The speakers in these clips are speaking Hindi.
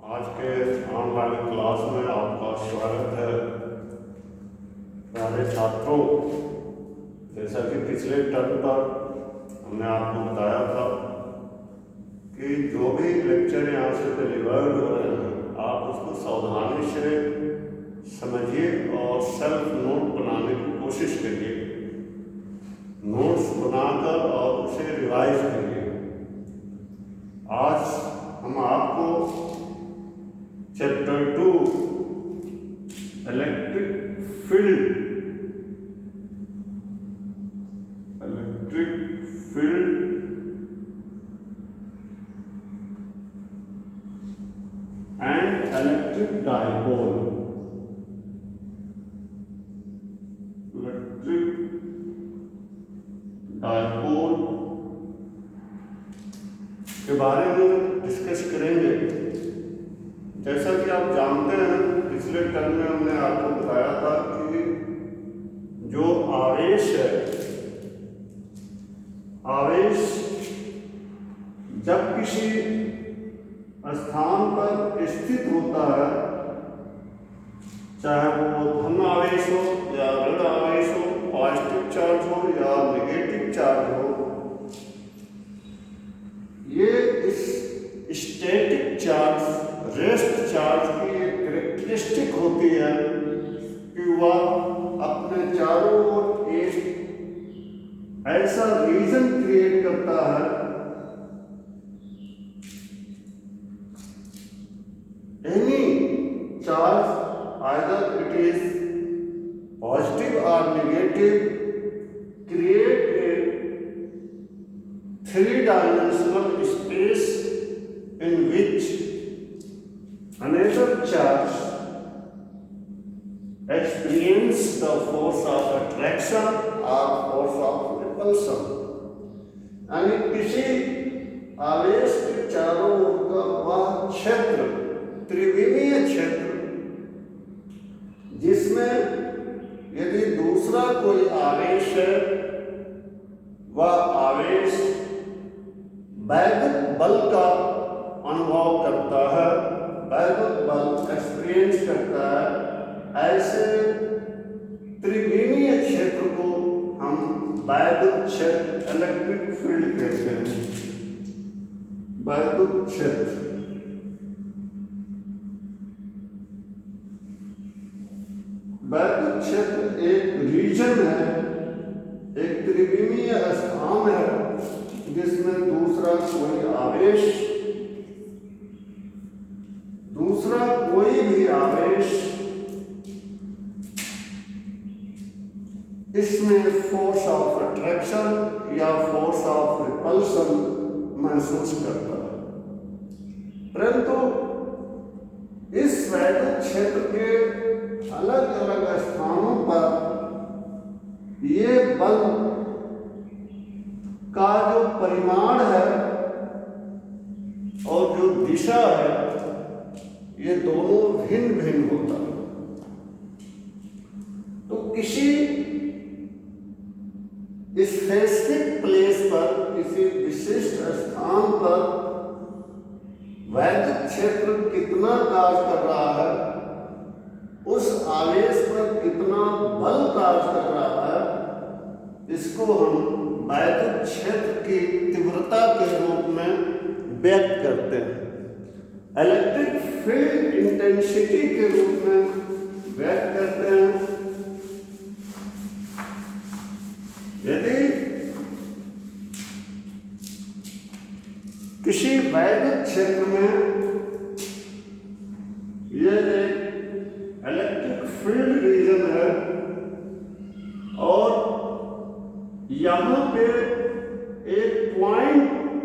आज के ऑनलाइन क्लास में आपका स्वागत है। प्यारे छात्रों, जैसा कि पिछले टर्म पर हमने आपको बताया था कि जो भी लेक्चर यहाँ से डिलीवर्ड हो रहे हैं आप उसको सावधानी से समझिए और सेल्फ नोट बनाने की कोशिश करिए। नोट्स बनाकर और उसे रिवाइज करिए। आज हम आपको chapter 2 electric field and electric dipole के बारे में डिस्कस करेंगे। जैसा कि आप जानते हैं, पिछले टर्म में हमने आपको बताया था कि जो आवेश है, आवेश जब किसी स्थान पर स्थित होता है, चाहे वो धन आवेश हो या ऋण आवेश हो, पॉजिटिव चार्ज हो या नेगेटिव चार्ज हो, ये इस स्टैटिक चार्ज, रेस्ट चार्ज की एक कैरेक्टरिस्टिक होती है कि वह अपने चारों ओर एक ऐसा रीजन क्रिएट करता है, any charge either it is positive or negative create a three-dimensional space in which another charge experience the force of attraction or force of repulsion। यानी किसी आवेश के चारों ओर का वह क्षेत्र, त्रिविमीय क्षेत्र, जिसमें यदि दूसरा कोई आवेश है, वह आवेश वैद्युत बल का अनुभव करता है, वैद्युत बल एक्सपीरियंस करता है। ऐसे त्रिविमीय क्षेत्र को हम वैद्युत क्षेत्र, इलेक्ट्रिक फील्ड कहते हैं। वैद्युत क्षेत्र वैद्युत क्षेत्र एक रीजन है, एक त्रिविमीय स्थान है जिसमें दूसरा कोई भी आवेश इसमें फोर्स ऑफ अट्रैक्शन या फोर्स ऑफ रिपल्सन महसूस करता है। परंतु इस वैद्युत क्षेत्र के अलग अलग स्थानों पर ये बल का जो परिमाण है और जो दिशा है, ये दोनों भिन्न भिन्न होता है। तो किसी स्पेसिफिक प्लेस पर, किसी विशिष्ट स्थान पर वैद्युत क्षेत्र कितना कार्य कर रहा है, उस आवेश पर कितना बल कार्य कर रहा है, इसको हम वैद्युत क्षेत्र की तीव्रता के रूप में व्यक्त करते हैं, इलेक्ट्रिक फील्ड इंटेंसिटी के रूप में व्यक्त करते हैं। यदि किसी वैद्युत क्षेत्र में यह एक इलेक्ट्रिक फील्ड रीजन है और यहाँ पे एक पॉइंट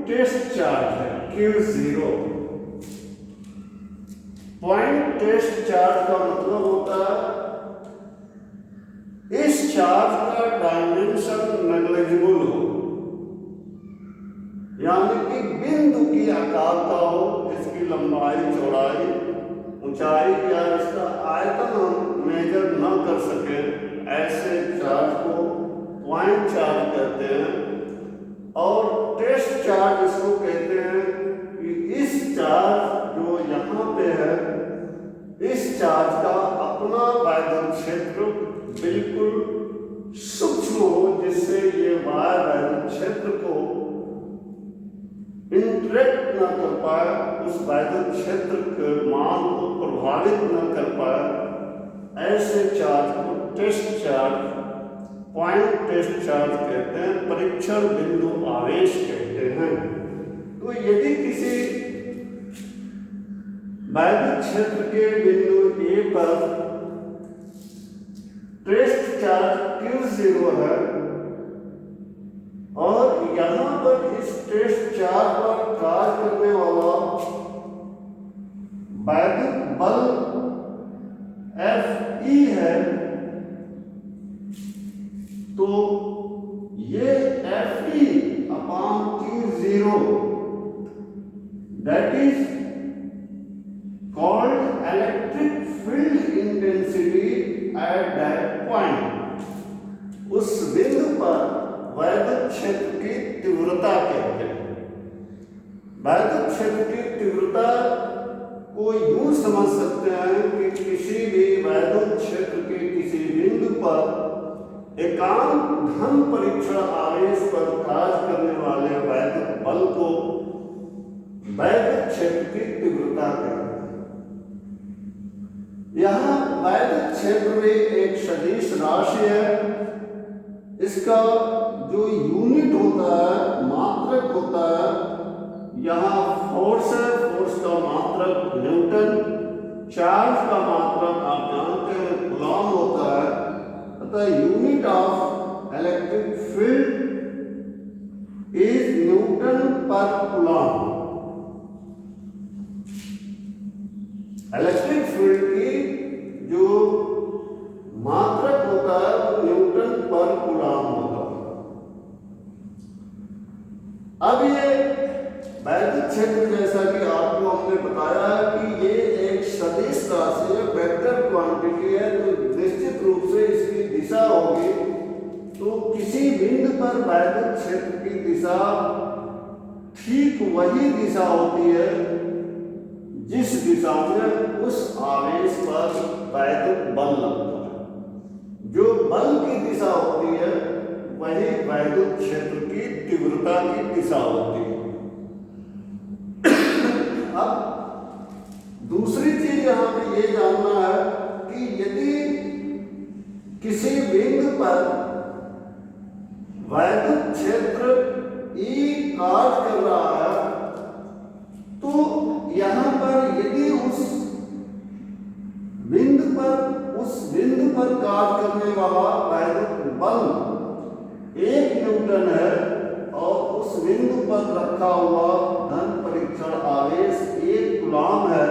टेस्ट चार्ज है Q0। पॉइंट टेस्ट चार्ज का मतलब होता है इस चार्ज का डायमेंशन नेग्लिजिबल हो, यानी कि बिंदु की आकार का हो, इसकी लंबाई, चौड़ाई, ऊंचाई या इसका आयतन हम मेजर न कर सके, ऐसे चार्ज को पॉइंट चार्ज कहते हैं। और टेस्ट चार्ज इसको कहते हैं कि इस चार्ज जो यहाँ पे इस चार्ज का अपना वैद्युत क्षेत्र बिल्कुल सूक्ष्म हो, जिससे ये वायर वैद्युत क्षेत्र को इंटरेक्ट न कर पाए, उस वैद्युत क्षेत्र के मान को प्रभावित न कर पाए। ऐसे चार्ज को test charge, point test charge कहते हैं, परीक्षण बिंदु आवेश कहते हैं। तो यदि किसी वैद्युत क्षेत्र के बिंदु ए पर टेस्ट चार्ज Q0 है और यहां पर इस टेस्ट चार्ज पर कार्य करने वाला वैद्युत बल Fe है, तो ये Fe upon Q0 that is called electric field intensity at that point। उस बिंदु पर वैद्युत क्षेत्र की तीव्रता कहते हैं। वैद्युत क्षेत्र की तीव्रता को यूं समझ सकते हैं कि किसी भी वैद्युत क्षेत्र के किसी बिंदु पर एकांक धन परीक्षण आवेश पर कार्य करने वाले वैद्युत बल को वैद्युत क्षेत्र की तीव्रता कहते हैं। यहाँ वैद्युत क्षेत्र में एक सदिश राशि है, इसका जो यूनिट होता है, मात्रक होता है, यहाँ फोर्स है, फोर्स का मात्रक न्यूटन, चार्ज का मात्रक आप जानते हैं कूलॉम होता है, अतः unit of electric field is Newton पर कूलॉम। इलेक्ट्रिक फील्ड की जो मात्रक होता है वो न्यूटन पर कूलॉम होता है। अब ये वैद्युत क्षेत्र, जैसा कि आपको हमने बताया है कि ये एक सदिश राशि है, वेक्टर क्वांटिटी है, तो निश्चित रूप से इसकी दिशा होगी। तो किसी बिंदु पर वैद्युत क्षेत्र की दिशा ठीक वही दिशा होती है जिस दिशा में उस आवेश पर वैद्युत बल लगता है। जो बल की दिशा होती है वही वैद्युत क्षेत्र की तीव्रता की दिशा होती है। अब दूसरी चीज यहां पे ये जानना है कि यदि किसी बिंदु पर वैद्युत क्षेत्र E कार्य कर रहा है, तो यहां पर यदि उस बिंदु पर कार्य करने वाला वैद्युत बल 1 न्यूटन है और उस बिंदु पर रखा हुआ धन परीक्षण आवेश 1 कूलॉम है,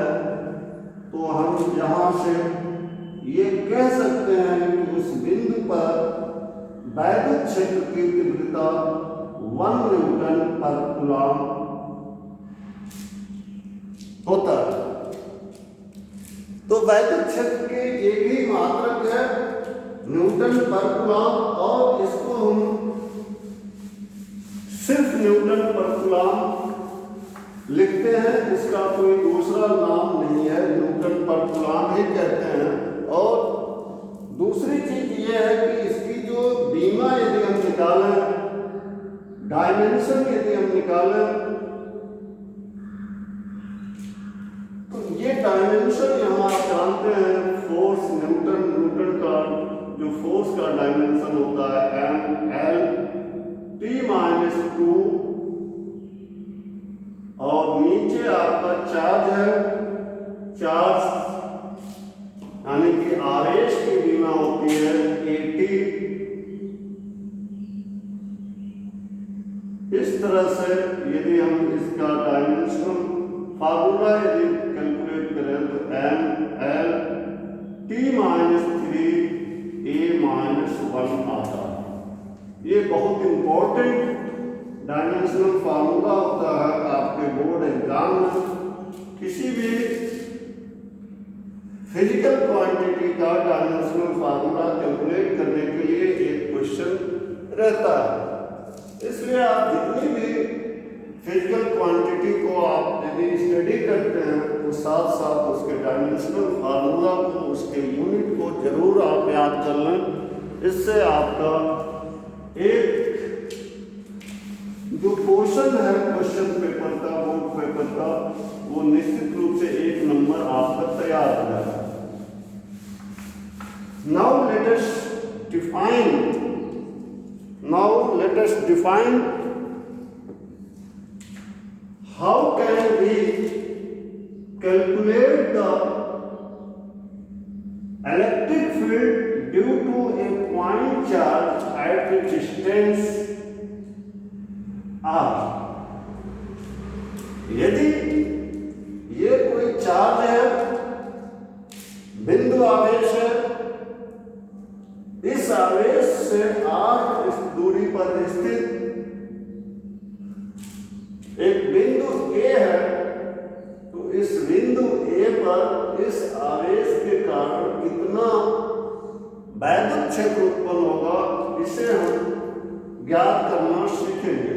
तो हम यहां से ये कह सकते हैं कि उस बिंदु पर वैद्युत क्षेत्र की तीव्रता 1 न्यूटन पर कूलॉम होता है। तो वैद्युत क्षेत्र के एक ही मात्रक है न्यूटन पर कूलॉम, और इसको हम सिर्फ न्यूटन पर कूलॉम लिखते हैं, इसका कोई दूसरा नाम नहीं है, न्यूटन पर कूलॉम ही कहते हैं। और दूसरी चीज ये है कि इसकी जो बीमा यदि हम निकालें, डायमेंशन यदि हम निकालें, तो ये डायमेंशन यहाँ आप जानते हैं फोर्स न्यूटन का जो फोर्स का डायमेंशन होता है Ml(T-2), और नीचे आपका चार्ज है, चार्ज यानी कि आवेश की बीमा होती है At। इस तरह से यदि हम इसका डायमेंशन फार्मूला यदि कैलकुलेट करें तो Ml(T-3A-1) आता है। ये बहुत इंपॉर्टेंट डायमेंशनल फार्मूला होता है आपके बोर्ड एग्जाम में। किसी भी फिजिकल क्वांटिटी का डायमेंशनल फार्मूला कैलकुलेट करने के लिए एक क्वेश्चन रहता है। इसलिए आप जितनी भी फिजिकल क्वांटिटी को आप यदि स्टडी करते हैं तो साथ साथ उसके डायमेंशन कन्वेंशनल फार्मूला को, उसके यूनिट को जरूर आप याद कर लें। इससे आपका एक जो पोर्शन है क्वेश्चन पेपर का, बोर्ड पेपर का, वो निश्चित रूप से 1 नंबर आपका तैयार हो जाएगा। Now let us define how can we calculate the electric field due to a point charge at a distance r। यदि ये कोई चार्ज है, बिंदु आवेश है, इस आवेश से r इस दूरी पर स्थित एक बिंदु A है, तो इस बिंदु A पर इस आवेश के कारण कितना वैद्युत क्षेत्र उत्पन्न होगा, इसे हम ज्ञात करना सीखेंगे।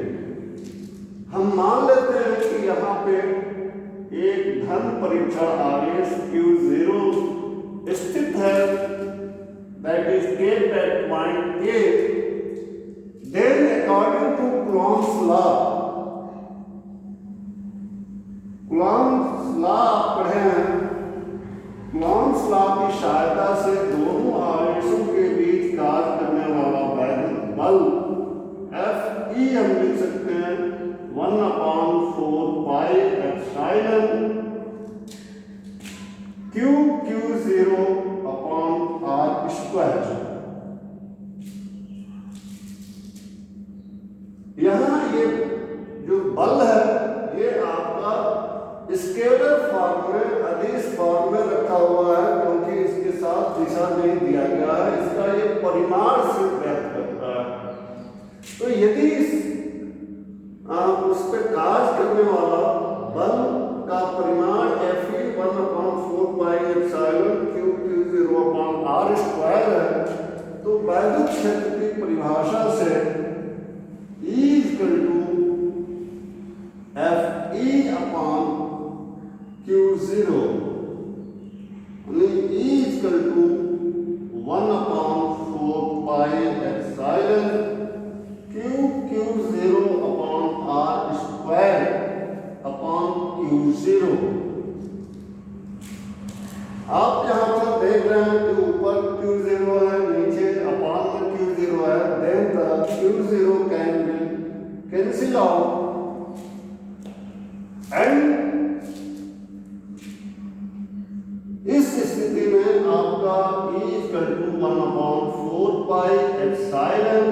हम मान लेते हैं कि यहाँ पे एक धन परीक्षण आवेश Q0 स्थित है, that is kept at point A। Then according to Coulomb's law, Coulomb's law आप पढ़े हैं, कूलॉम्स लॉ की सहायता से दोनों आवेशों के बीच कार्य करने वाला वैद्युत बल Fe हम लिख सकते हैं 1/4 pi epsilon Q0 upon r square. यहाँ ये जो बल है ये आपका स्केलर फॉर्म में, अदिश फॉर्म में रखा हुआ है, क्योंकि इसके साथ दिशा नहीं दिया गया है, इसका ये परिमाण से व्यक्त करता है। तो यदि उस पर कार्य करने वाला बल का परिमाण Fe 1/4 pi epsilon Q0 upon r square है, तो वैद्युत क्षेत्र की परिभाषा से E Fe upon Q0 E 1/4 pi epsilon Q0 upon r square upon Q0। आप यहाँ पर देख रहे हैं कि ऊपर Q0 है, नीचे अपॉन में Q0 है, then the Q0 can be cancel out and इस स्थिति में आपका E 1/4 pi epsilon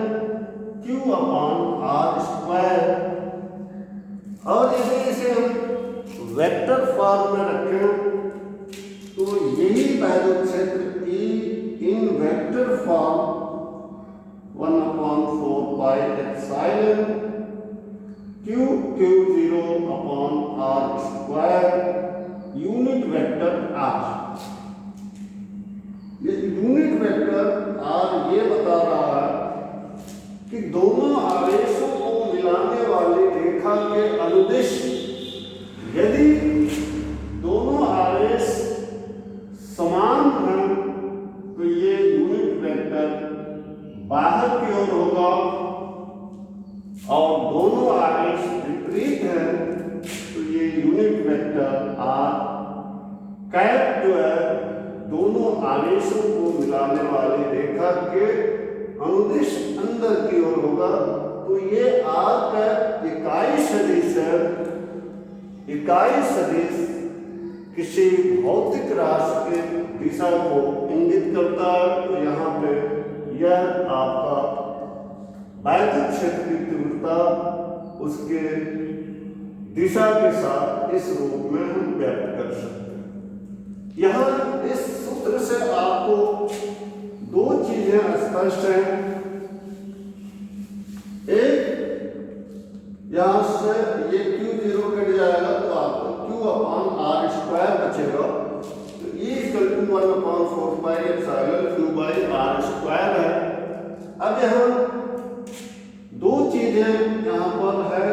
Q upon r square, और यदि इसे हम वेक्टर फॉर्म में रखें तो यही वैद्युत क्षेत्र E इन vector form 1/4 pi epsilon Q0 upon r square unit vector r। ये यूनिट वेक्टर r ये बता रहा है कि दोनों आवेशों को मिलाने वाली रेखा के अनुदिश यदि दोनों आवेश समान हैं तो ये यूनिट वेक्टर बाहर की ओर होगा, और दोनों आवेश विपरीत हैं तो ये यूनिट वेक्टर r कैप जो है दोनों आवेशों को मिलाने वाली रेखा के अनुदिश अंदर की ओर होगा। तो ये r कैप इकाई सदिश है। इकाई सदिश किसी भौतिक राशि के दिशा को इंगित करता है। तो यहाँ पे यह आपका वैद्युत क्षेत्र की तीव्रता उसके दिशा के साथ इस रूप में हम व्यक्त कर सकते हैं। यहाँ इस सूत्र से आपको दो चीजें स्पष्ट हैं। एक, यहां से ये Q0 कट जाएगा तो आपको Q अपॉन r स्क्वायर बचेगा। तो E = 1/4 pi epsilon Q by r square है। अब यहाँ दो चीजें यहाँ पर है।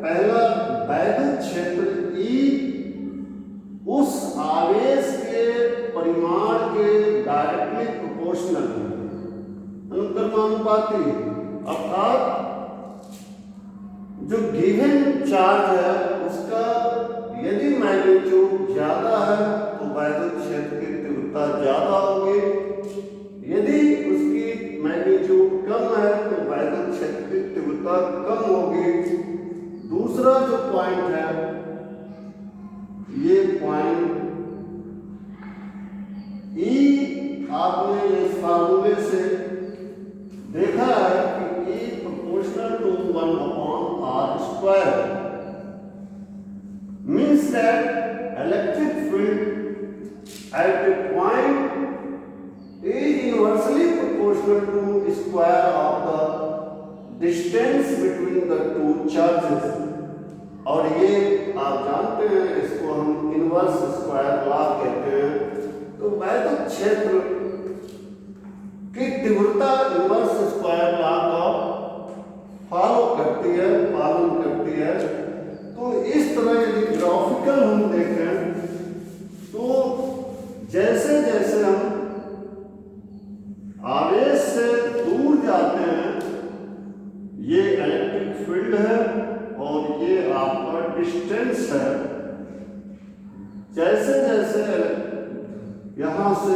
पहला, वैद्युत क्षेत्र E उस आवेश के प्रोपोर्शनल है, अनुक्रमानुपाती, अर्थात जो गिवन चार्ज है उसका यदि मैग्नीट्यूड ज्यादा है तो वैद्युत क्षेत्र की तीव्रता ज्यादा होगी, यदि उसकी मैग्नीट्यूड कम है तो वैद्युत क्षेत्र की तीव्रता कम होगी। दूसरा जो पॉइंट है, ये पॉइंट ई आपने इस फार्मूले से देखा है कि E proportional to 1/r² means that electric field at a point is inversely proportional to square of the distance between the two charges। और ये आप जानते हैं, इसको हम इनवर्स स्क्वायर लॉ कहते हैं। तो वैद्युत क्षेत्र की तीव्रता इनवर्स स्क्वायर लॉ का पालन करती है। तो इस तरह यदि ग्राफिकल हम देखें तो जैसे जैसे हम आवेश से दूर जाते हैं, ये इलेक्ट्रिक फील्ड है और ये आपका डिस्टेंस है, जैसे जैसे यहां से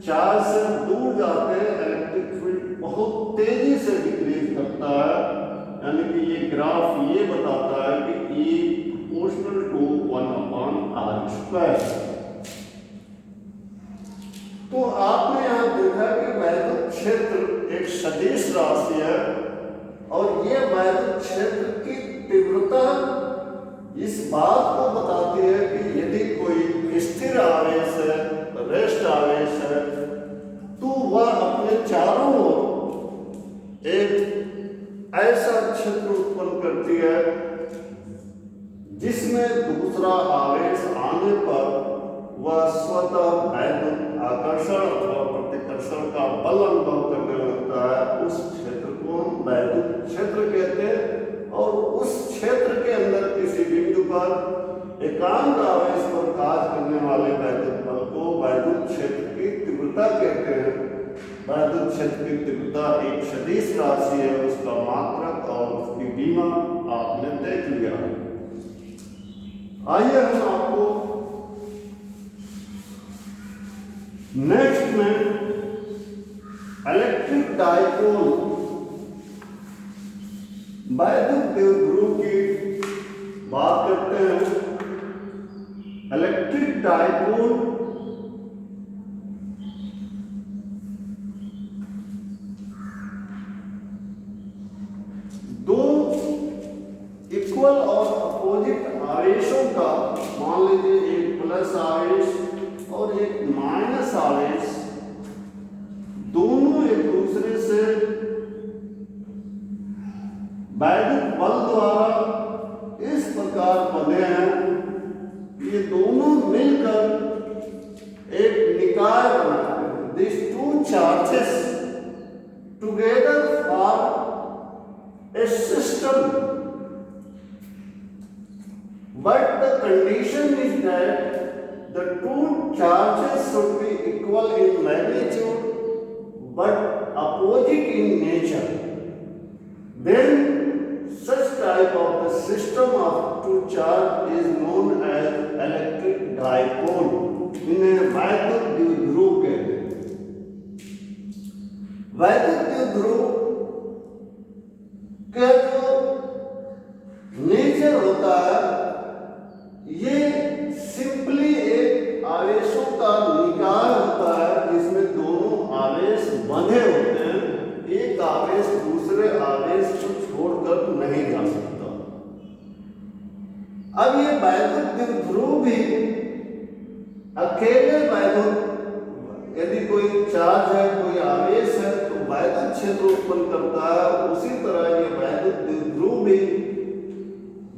चार्ज से दूर जाते हैं इलेक्ट्रिक फील्ड बहुत तेजी से डिक्रीज करता है। यानी कि ये ग्राफ ये बताता है कि E प्रोपोर्शनल टू 1/r²। तो आपने यहां देखा कि वैद्युत क्षेत्र एक सदिश राशि है और ये वैद्युत क्षेत्र की तीव्रता इस बात को बताती है कि यदि कोई स्थिर आवेश है, रेस्ट आवेश है, तो वह अपने चारों ओर एक ऐसा क्षेत्र उत्पन्न करती है जिसमें दूसरा आवेश आने पर वह स्वतः वैद्युत आकर्षण अथवा प्रतिकर्षण का बल अनुभव करने लगता है। उस क्षेत्र को हम वैद्युत क्षेत्र कहते हैं और उस क्षेत्र के अंदर किसी बिंदु पर एकांक आवेश पर कार्य करने वाले वैद्युत बल को वैद्युत क्षेत्र की तीव्रता कहते हैं। वैद्युत क्षेत्र की तीव्रता एक सदिश राशि है, उसका मात्रक और उसकी बीमा आपने देख लिया। आइए हम आपको नेक्स्ट में इलेक्ट्रिक डाइपोल वैद्युत द्विध्रुव की बात करते हैं। इलेक्ट्रिक डाइपोल दो इक्वल और अपोजिट आवेशों का, मान लीजिए एक प्लस आवेश और एक माइनस आवेश, दोनों एक दूसरे से वैद्युत बल द्वारा इस प्रकार बने हैं, ये दोनों मिलकर एक निकाय बनाते हैं। These two charges together form a system, but the condition is that the two charges should be equal in magnitude but opposite in nature. Then such type of the system of two charge is known as electric dipole, इन्हें वैद्युत द्विध्रुव कहते हैं। वैद्युत द्विध्रुव का जो नेचर होता है, ये सिंपली एक आवेशों का निकाय होता है जिसमें दोनों आवेश बंधे होते हैं। एक आवेश दूसरे आवेश को छोड़कर नहीं जा सकता। अब ये वैद्युत द्विध्रुव भी अकेले वैद्युत, यदि कोई चार्ज है, कोई आवेश है तो वैद्युत क्षेत्र उत्पन्न करता है, उसी तरह ये वैद्युत द्विध्रुव भी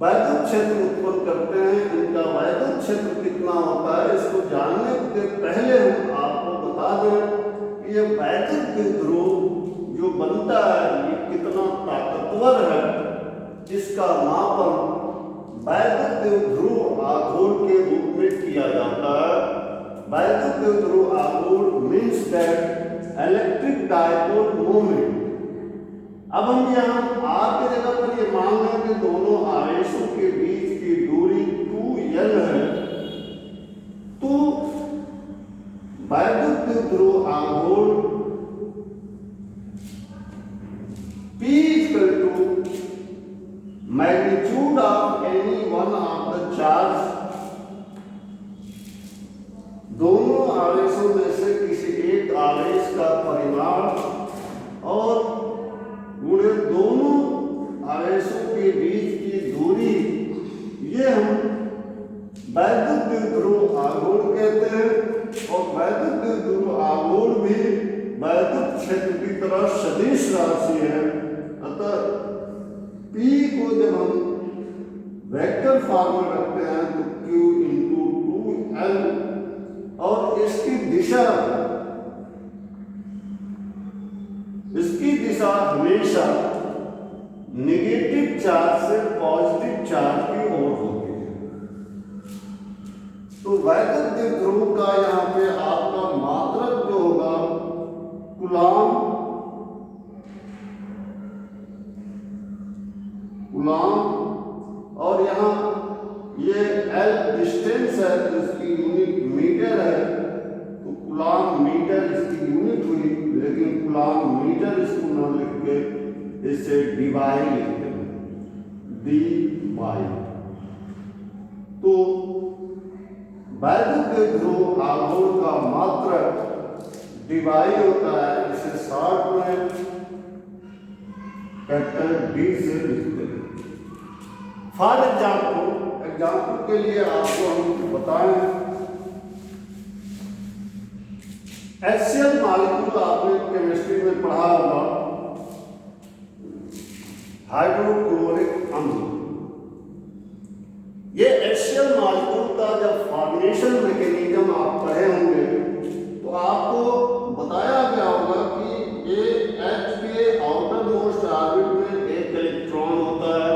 वैद्युत क्षेत्र उत्पन्न करते हैं। इनका वैद्युत क्षेत्र कितना होता है, इसको जानने के पहले हम आपको बता दें कि ये वैद्युत द्विध्रुव जो बनता है ये कितना ताकतवर है, इसका मापन वैद्युत द्विध्रुव आघूर्ण के रूप में किया जाता है। वैद्युत द्विध्रुव आघूर्ण means that electric dipole moment. अब हम यहाँ r की जगह पर ये मान लें कि दोनों आवेशों के बीच की दूरी 2l है, तो वैद्युत द्विध्रुव आघूर्ण P equal to magnitude of any one of the charge, दोनों आवेशों में से किसी एक आवेश का परिमाण और गुणे दोनों आवेशों के बीच की दूरी, ये हम वैद्युत द्विध्रुव आघूर्ण कहते हैं। और वैद्युत द्विध्रुव आघूर्ण भी वैद्युत क्षेत्र की तरह सदिश राशि है। अतः P को जब हम वेक्टर फॉर्म में रखते हैं तो Q इंटू 2L, और इसकी दिशा हमेशा नेगेटिव चार्ज से पॉजिटिव चार्ज की ओर होती है। तो वैद्युत द्विध्रुव का यहाँ पे आपका मात्रक जो होगा कूलॉम, और यहाँ ये L डिस्टेंस है तो इसकी यूनिट मीटर है, तो कूलॉम मीटर इसकी यूनिट हुई, लेकिन कूलॉम मीटर इसको न लिख के इससे डिवाई लिखते हैं, dy। तो वैद्युत द्विध्रुव आघूर्ण का मात्रक डिवाई होता है, इसे शॉर्ट में कैपिटल D से लिखते हैं। फॉर एग्जाम्पल के लिए आपको हम बताएं, HCl मॉलिक्यूल आपने केमिस्ट्री में पढ़ा होगा, हाइड्रोक्लोरिक अम्ल। ये HCl मॉलिक्यूल का जब फॉर्मेशन मैकेनिज्म आप पढ़े होंगे तो आपको बताया गया होगा कि ये H के आउटर मोस्ट ऑर्बिट में एक इलेक्ट्रॉन होता है,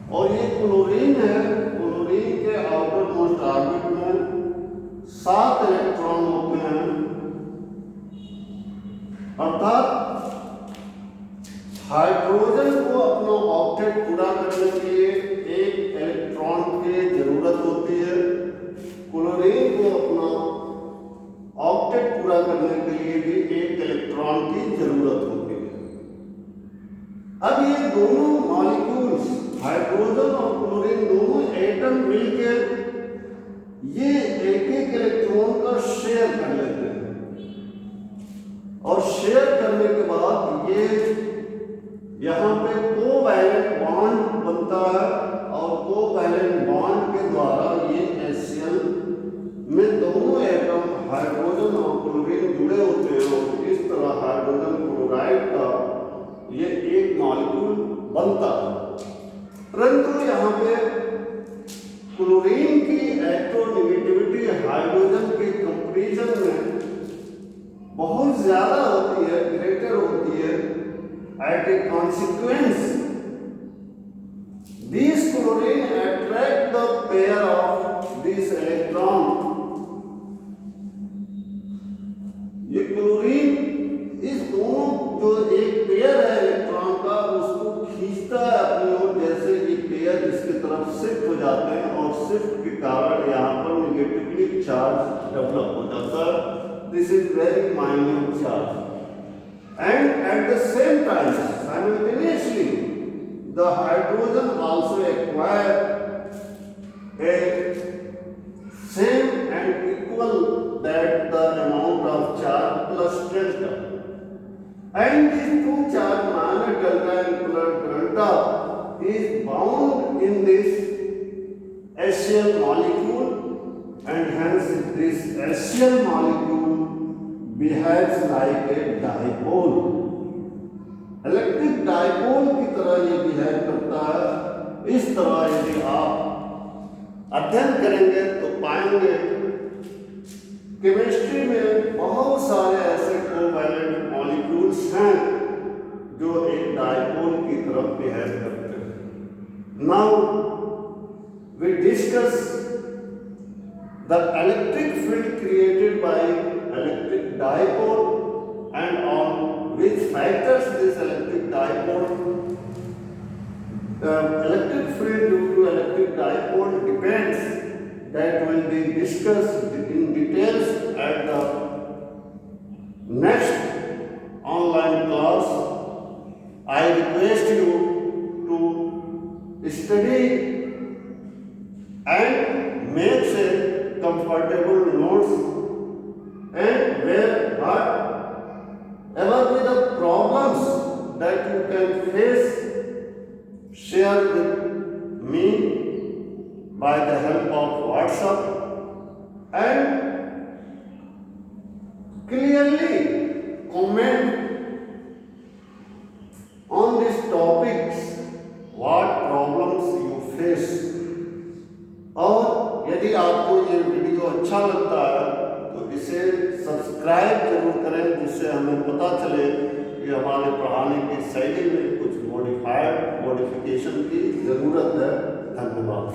और ये क्लोरीन है, क्लोरीन के आउटर मोस्ट ऑर्बिट में 7 इलेक्ट्रॉन होते हैं। अर्थात हाइड्रोजन को अपना ऑक्टेट पूरा करने के लिए एक इलेक्ट्रॉन की जरूरत होती है, क्लोरीन को अपना ऑक्टेट पूरा करने के लिए भी एक इलेक्ट्रॉन की जरूरत होती है। अब ये दोनों मॉलिक्यूल्स हाइड्रोजन और क्लोरीन दोनों एटम मिलकर ये एक एक इलेक्ट्रॉन का शेयर कर लेते हैं, और शेयर करने के बाद ये यहाँ पे कोवैलेंट बॉन्ड बनता है, और कोवैलेंट बॉन्ड के द्वारा ये HCl में दोनों एटम हाइड्रोजन और क्लोरीन जुड़े होते हैं, और इस तरह हाइड्रोजन क्लोराइड का ये एक मॉलिक्यूल बनता है। परंतु यहाँ पे क्लोरीन की इलेक्ट्रोनेगेटिविटी हाइड्रोजन के कंपैरिजन में बहुत ज्यादा होती है, ग्रेटर होती है। At a consequence this chlorine attract the pair of this electron. ये क्लोरीन इस दोनों जो एक पेयर है इलेक्ट्रॉन का उसको खींचता है अपनी ओर, जैसे ये पेयर इसकी तरफ शिफ्ट हो जाते हैं, और शिफ्ट के कारण यहाँ पर नेगेटिवली चार्ज डेवलप हो जाता है। This is very minute charge, and at the same time simultaneously the hydrogen also acquire a same and equal that the amount of charge plus delta, and these two charge minus delta and plus delta is bound in this HCl molecule, and hence this HCl molecule behaves like a dipole, electric dipole की तरह ये बिहेव करता है। इस तरह यदि आप अध्ययन करेंगे तो पाएंगे केमिस्ट्री में बहुत सारे ऐसे कोवैलेंट मॉलिक्यूल्स हैं जो एक डाइपोल की तरफ बिहेव करते हैं। Now we discuss the electric field created by electric dipole and on which factors this electric dipole, electric field due to electric dipole depends, that will be discussed in details at the next online class. I request you to study and make a comfortable notes, and wherever with the problems that you can face, share with me by the help of WhatsApp, and clearly comment on these topics, what problems you face. और यदि आपको ये वीडियो अच्छा लगता है तो इसे सब्सक्राइब जरूर करें, जिससे हमें पता चले कि हमारे पढ़ाने की शैली में कुछ मॉडिफिकेशन की ज़रूरत है। धन्यवाद।